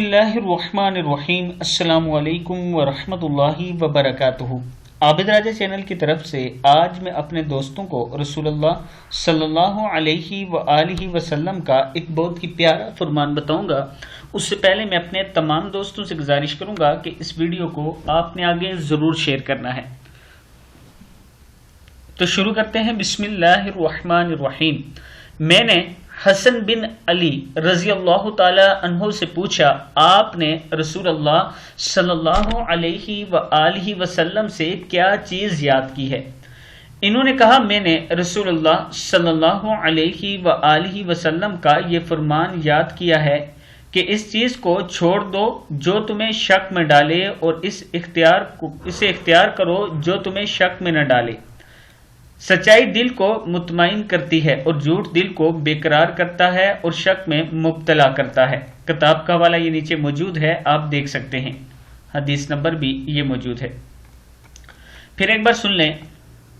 اللہ الرحمن الرحیم۔ السلام علیکم ورحمۃ اللہ وبرکاتہ۔ عابد راجہ چینل کی طرف سے آج میں اپنے دوستوں کو رسول اللہ صلی اللہ علیہ وآلہ وسلم کا ایک بہت ہی پیارا فرمان بتاؤں گا۔ اس سے پہلے میں اپنے تمام دوستوں سے گزارش کروں گا کہ اس ویڈیو کو آپ نے آگے ضرور شیئر کرنا ہے۔ تو شروع کرتے ہیں۔ بسم اللہ الرحمن الرحیم۔ میں نے حسن بن علی رضی اللہ تعالی عنہ سے پوچھا، آپ نے رسول اللہ صلی اللہ علیہ وآلہ وسلم سے کیا چیز یاد کی ہے؟ انہوں نے کہا، میں نے رسول اللہ صلی اللہ علیہ وآلہ وسلم کا یہ فرمان یاد کیا ہے کہ اس چیز کو چھوڑ دو جو تمہیں شک میں ڈالے، اور اسے اختیار کرو جو تمہیں شک میں نہ ڈالے۔ سچائی دل کو مطمئن کرتی ہے اور جھوٹ دل کو بے قرار کرتا ہے اور شک میں مبتلا کرتا ہے۔ کتاب کا حوالہ یہ نیچے موجود ہے، آپ دیکھ سکتے ہیں، حدیث نمبر بھی یہ موجود ہے۔ پھر ایک بار سن لیں۔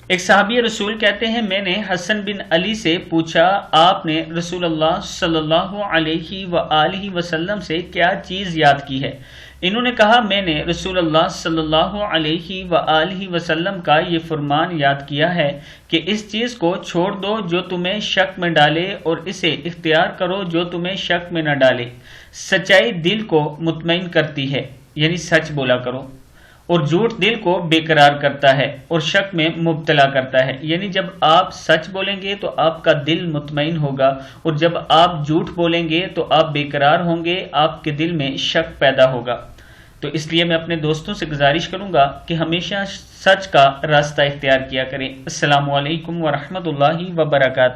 ایک صحابی رسول کہتے ہیں، میں نے حسن بن علی سے پوچھا، آپ نے رسول اللہ صلی اللہ علیہ وآلہ وسلم سے کیا چیز یاد کی ہے؟ انہوں نے کہا، میں نے رسول اللہ صلی اللہ علیہ وآلہ وسلم کا یہ فرمان یاد کیا ہے کہ اس چیز کو چھوڑ دو جو تمہیں شک میں ڈالے، اور اسے اختیار کرو جو تمہیں شک میں نہ ڈالے۔ سچائی دل کو مطمئن کرتی ہے، یعنی سچ بولا کرو، اور جھوٹ دل کو بے قرار کرتا ہے اور شک میں مبتلا کرتا ہے، یعنی جب آپ سچ بولیں گے تو آپ کا دل مطمئن ہوگا، اور جب آپ جھوٹ بولیں گے تو آپ بے قرار ہوں گے، آپ کے دل میں شک پیدا ہوگا۔ تو اس لیے میں اپنے دوستوں سے گزارش کروں گا کہ ہمیشہ سچ کا راستہ اختیار کیا کریں۔ السلام علیکم ورحمۃ اللہ وبرکاتہ۔